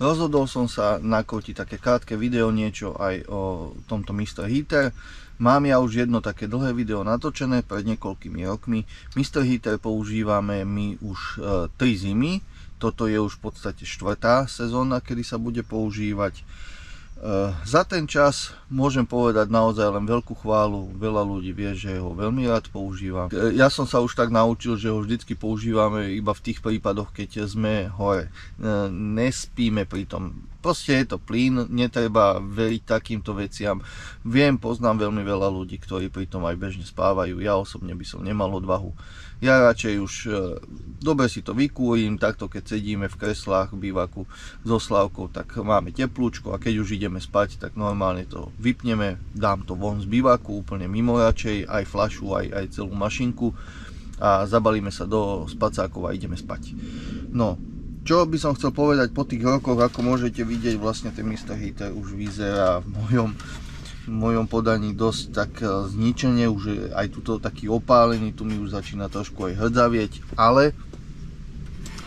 rozhodol som sa nakrútiť také krátke video, niečo aj o tomto Mr. Heater. Mám ja už jedno také dlhé video natočené pred niekoľkými rokmi. Mr. Heater používame my už 3 zimy. Toto je už v podstate 4. sezóna, kedy sa bude používať. Za ten čas môžem povedať naozaj len veľkú chválu. Veľa ľudí vie, že ho veľmi rád používam. Ja som sa už tak naučil, že ho vždycky používame iba v tých prípadoch, keď sme hore. Nespíme pri tom. Proste je to plyn, netreba veriť takýmto veciam. Viem, poznám veľmi veľa ľudí, ktorí pri tom aj bežne spávajú. Ja osobne by som nemal odvahu. Ja radšej už dobre si to vykúrim, takto keď sedíme v kreslách v bývaku so Slavkou, tak máme teplúčko a keď už ideme spať, tak normálne to vypneme, dám to von z bývaku úplne mimo radšej, aj fľašu, aj celú mašinku a zabalíme sa do spacákov a ideme spať. No, čo by som chcel povedať po tých rokoch, ako môžete vidieť, vlastne ten Mr. Heater už vyzerá v mojom podaní dosť tak zničenie, už aj tuto taký opálený, tu mi už začína trošku aj hrdzavieť, ale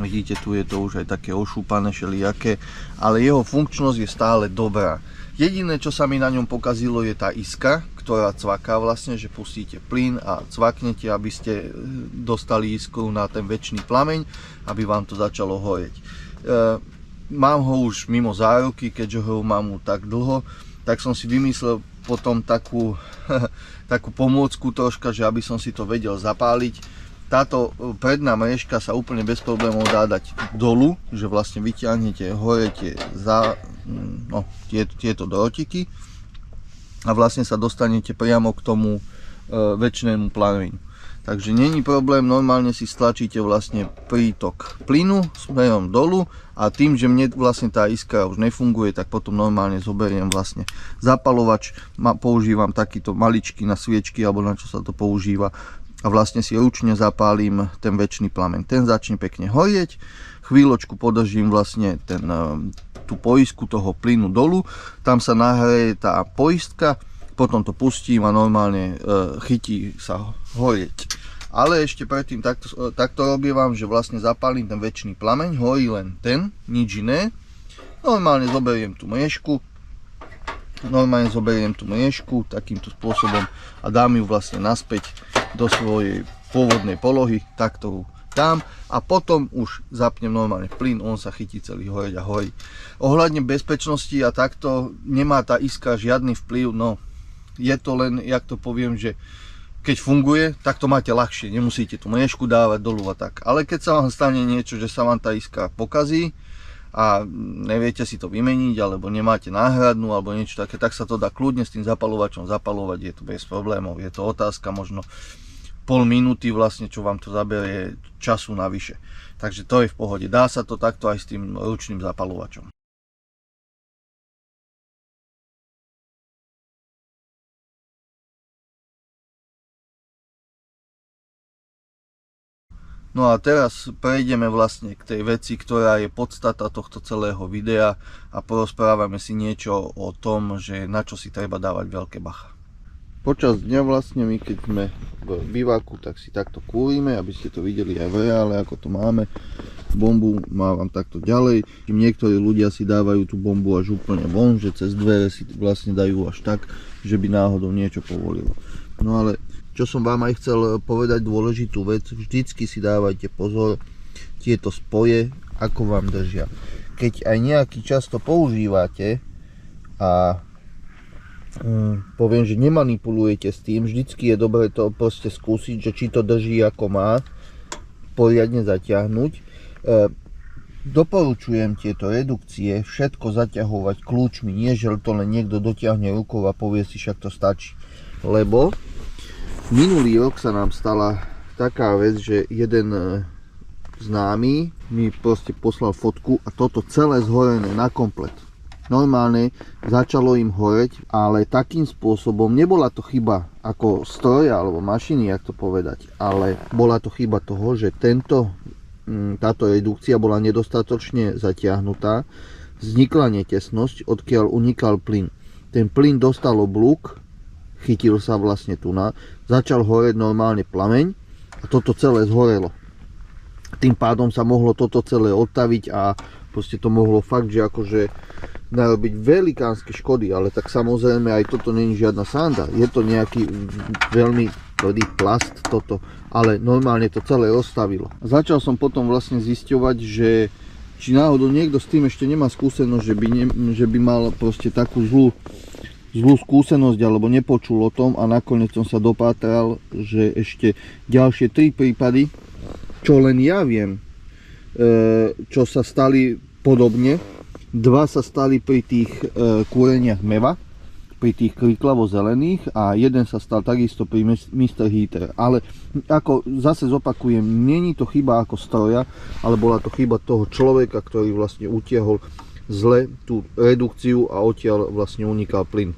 vidíte, tu je to už aj také ošúpané všelijaké, ale jeho funkčnosť je stále dobrá. Jediné, čo sa mi na ňom pokazilo, je tá iskra, ktorá cvaká vlastne, že pustíte plyn a cvaknete, aby ste dostali iskru na ten väčší plameň, aby vám to začalo horeť. Mám ho už mimo záruky, keďže ho mám tak dlho, tak som si vymyslel potom takú pomôcku troška, že aby som si to vedel zapáliť. Táto predná mriežka sa úplne bez problémov dá dať dolu, že vlastne vyťahnete hore tieto drotiky a vlastne sa dostanete priamo k tomu väčšinému plameňu. Takže není problém, normálne si stlačíte vlastne prítok plynu smerom dolu a tým, že mne vlastne tá iskra už nefunguje, tak potom normálne zoberiem vlastne zapalovač, používam takýto maličký na sviečky alebo na čo sa to používa a vlastne si ručne zapálim ten väčší plameň. Ten začne pekne horieť, chvíľočku podržím vlastne tú poistku toho plynu dolu, tam sa nahreje tá poistka, potom to pustím a normálne chytí sa horieť. Ale ešte predtým takto robievam, že vlastne zapálim ten väčší plameň, horí len ten, nič iné. Normálne zoberiem tú mriežku takýmto spôsobom a dám ju vlastne naspäť do svojej pôvodnej polohy, takto dám a potom už zapnem normálne plyn, on sa chytí celý horeť a horí. Ohľadne bezpečnosti a takto nemá tá iskra žiadny vplyv, no je to len, jak to poviem, že keď funguje, tak to máte ľahšie, nemusíte tú mriežku dávať dolu a tak. Ale keď sa vám stane niečo, že sa vám tá iskra pokazí a neviete si to vymeniť, alebo nemáte náhradnú, alebo niečo také, tak sa to dá kľudne s tým zapalovačom zapalovať, je to bez problémov. Je to otázka možno pol minúty vlastne, čo vám to zaberie času navyše. Takže to je v pohode. Dá sa to takto aj s tým ručným zapalovačom. No a teraz prejdeme vlastne k tej veci, ktorá je podstata tohto celého videa a porozprávame si niečo o tom, že na čo si treba dávať veľké bacha. Počas dňa vlastne my, keď sme v bivaku, tak si takto kúrime, aby ste to videli aj v reále, ako to máme. Bombu mávam takto ďalej. Niektorí ľudia si dávajú tú bombu až úplne von, že cez dvere si vlastne dajú až tak, že by náhodou niečo povolilo. No ale čo som vám aj chcel povedať dôležitú vec, vždycky si dávajte pozor, tieto spoje, ako vám držia. Keď aj nejaký čas to používate a poviem, že nemanipulujete s tým, vždycky je dobré to proste skúsiť, že či to drží ako má, poriadne zaťahnuť. Doporučujem tieto redukcie všetko zaťahovať kľúčmi, nie že to len niekto dotiahne rukou a povie si, však to stačí. Lebo minulý rok sa nám stala taká vec, že jeden známy mi proste poslal fotku a toto celé zhorené na komplet. Normálne začalo im horeť, ale takým spôsobom, nebola to chyba ako stroja alebo mašiny, jak to povedať, ale bola to chyba toho, že táto redukcia bola nedostatočne zatiahnutá, vznikla netesnosť, odkiaľ unikal plyn. Ten plyn dostal oblúk, chytil sa vlastne tu začal horeť normálne plameň a toto celé zhorelo. Tým pádom sa mohlo toto celé odtaviť a Proste to mohlo fakt, že akože narobiť velikánske škody, ale tak samozrejme aj toto není žiadna sranda. Je to nejaký veľmi tvrdý plast toto, ale normálne to celé rozstavilo. Začal som potom vlastne zisťovať, že či náhodou niekto s tým ešte nemá skúsenosť, že by mal proste takú zlú skúsenosť alebo nepočul o tom, a nakoniec som sa dopátral, že ešte ďalšie 3 prípady, čo len ja viem, čo sa stali podobne. 2 sa stali pri tých kúreniach meva, pri tých kriklavo zelených, a 1 sa stal takisto pri Mr. Heater. Ale ako zase zopakujem, není to chyba ako stroja, ale bola to chyba toho človeka, ktorý vlastne utiahol zle tú redukciu a odtiaľ vlastne unikal plyn.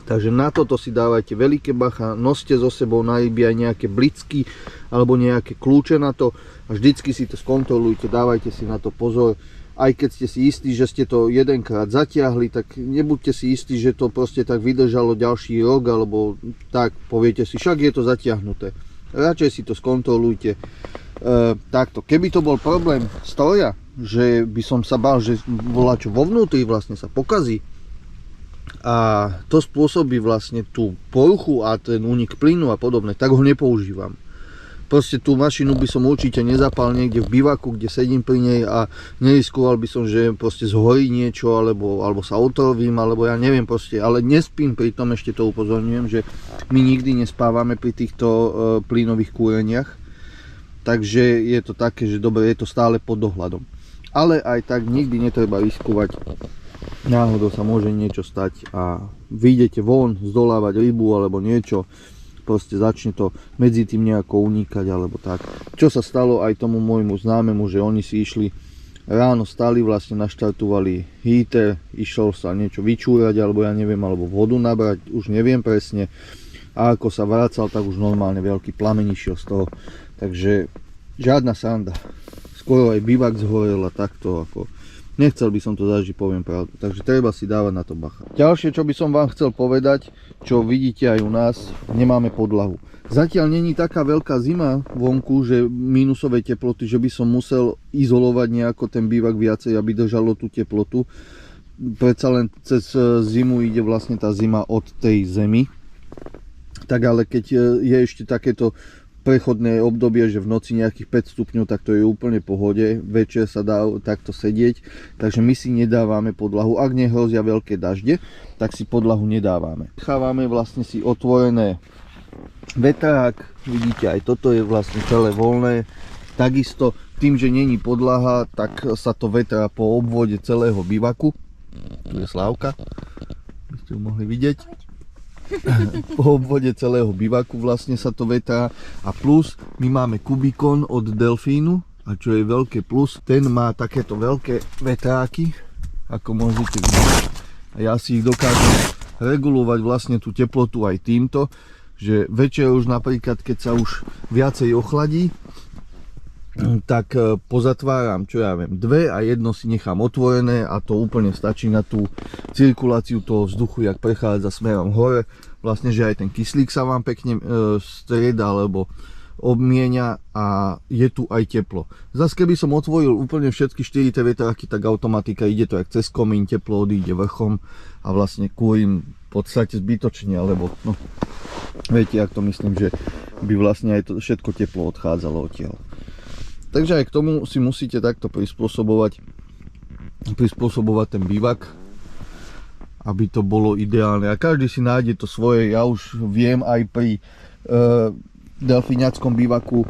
Takže na toto si dávajte veľké bacha, noste so sebou na ryby aj nejaké blicky alebo nejaké kľúče na to a vždycky si to skontrolujte, dávajte si na to pozor. Aj keď ste si istí, že ste to jedenkrát zatiahli, tak nebuďte si istí, že to proste tak vydržalo ďalší rok, alebo tak poviete si, však je to zatiahnuté. Radšej si to skontrolujte. Takto, keby to bol problém stroja, že by som sa bál, že voľačo vo vnútri vlastne sa pokazí a to spôsobí vlastne tú poruchu a ten únik plynu a podobne, tak ho nepoužívam. Proste tú mašinu by som určite nezapal niekde v bivaku, kde sedím pri nej, a neriskoval by som, že proste zhorí niečo, alebo sa otrovím, alebo ja neviem proste, ale nespím pri tom, ešte to upozorňujem, že my nikdy nespávame pri týchto plynových kúreniach, takže je to také, že dobre, je to stále pod dohľadom. Ale aj tak nikdy netreba riskovať, náhodou sa môže niečo stať a vyjdete von zdolávať rybu alebo niečo, proste začne to medzi tým nejako unikať alebo tak. Čo sa stalo aj tomu môjmu známemu, že oni si išli ráno, stali, vlastne naštartovali heater, išiel sa niečo vyčúrať alebo ja neviem, alebo vodu nabrať, už neviem presne, a ako sa vracal, tak už normálne veľký plameň išiel z toho, takže žiadna sranda. Skoro aj bivak zhorel a takto, ako nechcel by som to zažiť, poviem pravdu, takže treba si dávať na to bacha. Ďalšie, čo by som vám chcel povedať, čo vidíte aj u nás, nemáme podlahu. Zatiaľ není taká veľká zima vonku, že minusové teploty, že by som musel izolovať nejako ten bývak viacej, aby držalo tú teplotu. Predsa len cez zimu ide vlastne tá zima od tej zemi. Tak ale keď je ešte takéto prechodné obdobie, že v noci nejakých 5 stupňov, tak to je úplne v pohode, večer sa dá takto sedieť, takže my si nedávame podlahu, ak nehrozia veľké dažde, tak si podlahu nedávame. Nechávame vlastne si otvorené vetrák, vidíte, aj toto je vlastne celé voľné, takisto tým, že není podlaha, tak sa to vetrá po obvode celého bivaku. Tu je Slávka, by ste ju mohli vidieť. Po obvode celého bivaku vlastne sa to vetrá, a plus my máme Kubikon od Delfínu, a čo je veľké plus, ten má takéto veľké vetráky, ako môžete vidieť, a ja si ich dokážem regulovať vlastne tú teplotu aj týmto, že večer už napríklad, keď sa už viacej ochladí, tak pozatváram, čo ja viem, 2 a jedno si nechám otvorené, a to úplne stačí na tú cirkuláciu toho vzduchu, jak prechádza smerom hore, vlastne, že aj ten kyslík sa vám pekne strieda alebo obmienia a je tu aj teplo. Zas keby som otvoril úplne všetky 4 tie vetráky, tak automatika ide to jak cez komín, teplo odíde vrchom a vlastne kúrim v podstate zbytočne, alebo no, viete, jak to myslím, že by vlastne aj to všetko teplo odchádzalo odtiaľ. Takže aj k tomu si musíte takto prispôsobovať ten bivak, aby to bolo ideálne. A každý si nájde to svoje. Ja už viem aj pri delfíňackom bivaku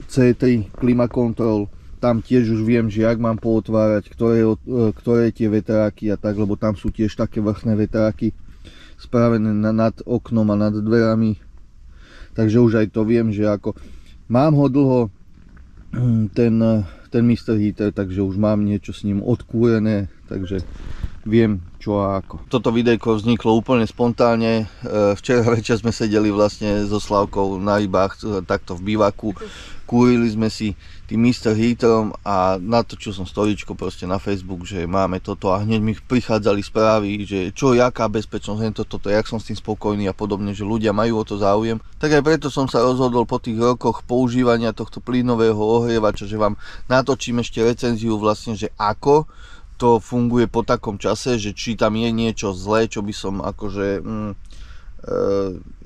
C3 Klima Control, tam tiež už viem, že jak mám pootvárať, ktoré tie vetráky a tak, lebo tam sú tiež také vrchné vetráky spravené nad oknom a nad dverami. Takže už aj to viem, že ako mám ho dlho, ten Mr. Heater, takže už mám niečo s ním odkúrené, takže viem čo a ako. Toto videjko vzniklo úplne spontánne. Včera večer sme sedeli vlastne so Slavkou na rybách, takto v bivaku. kúrili sme si tým Mr. Heaterom a natočil som storičko proste na Facebook, že máme toto a hneď mi prichádzali správy, že čo, jaká bezpečnosť, toto, jak som s tým spokojný a podobne, že ľudia majú o to záujem. Tak aj preto som sa rozhodol po tých rokoch používania tohto plynového ohrievača, že vám natočím ešte recenziu vlastne, že ako to funguje po takom čase, že či tam je niečo zlé, čo by som akože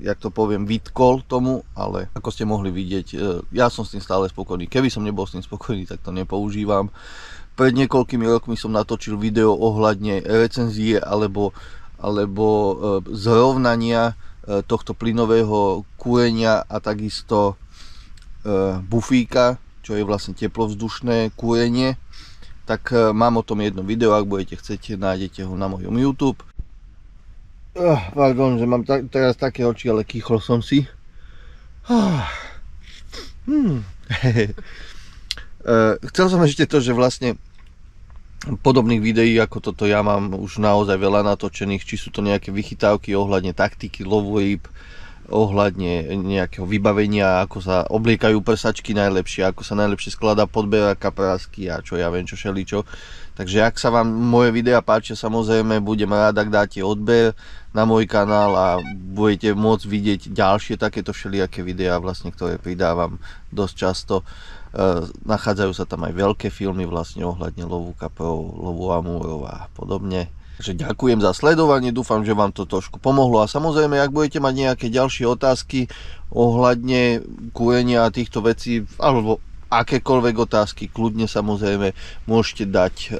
jak to poviem, vytkol tomu, ale ako ste mohli vidieť, ja som s tým stále spokojný. Keby som nebol s tým spokojný, tak to nepoužívam. Pred niekoľkými rokmi som natočil video ohľadne recenzie alebo zrovnania tohto plynového kúrenia a takisto bufíka, čo je vlastne teplovzdušné kúrenie. Tak mám o tom jedno video, ak budete chcieť, nájdete ho na mojom YouTube. Pardon, že mám teraz také oči, ale kýchol som si. Chcel som ešte to, že vlastne podobných videí ako toto ja mám už naozaj veľa natočených, či sú to nejaké vychytávky ohľadne taktiky lovu rýb, ohľadne nejakého vybavenia, ako sa obliekajú prsačky najlepšie, ako sa najlepšie skladá podbera kaprásky a čo ja viem, čo šeličo. Takže ak sa vám moje videa páčia, samozrejme budem rád, ak dáte odber na môj kanál a budete môcť vidieť ďalšie takéto všelijaké videá, vlastne, ktoré pridávam dosť často. Nachádzajú sa tam aj veľké filmy vlastne ohľadne lovu kaprov, lovu amúrov a podobne. Takže ďakujem za sledovanie, dúfam, že vám to trošku pomohlo a samozrejme, ak budete mať nejaké ďalšie otázky ohľadne kúrenia a týchto vecí, alebo akékoľvek otázky, kľudne samozrejme môžete dať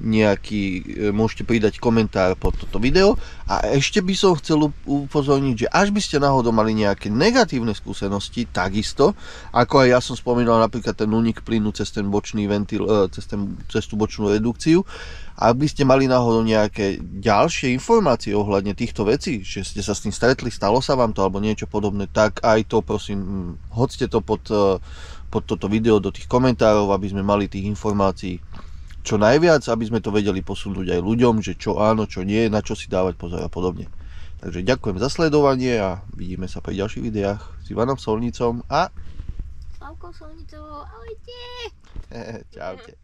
môžete pridať komentár pod toto video. A ešte by som chcel upozorniť, že až by ste náhodou mali nejaké negatívne skúsenosti, takisto, ako aj ja som spomínal napríklad ten únik plynu cez ten bočný ventil, cez tú bočnú redukciu, ak by ste mali náhodou nejaké ďalšie informácie ohľadne týchto vecí, že ste sa s tým stretli, stalo sa vám to alebo niečo podobné, tak aj to prosím, hoďte to pod toto video do tých komentárov, aby sme mali tých informácií čo najviac, aby sme to vedeli posunúť aj ľuďom, že čo áno, čo nie, na čo si dávať pozor a podobne. Takže ďakujem za sledovanie a vidíme sa pri ďalších videách s Ivanom Solnicom a Slavkou Solnicovou, ahojte! Čaute.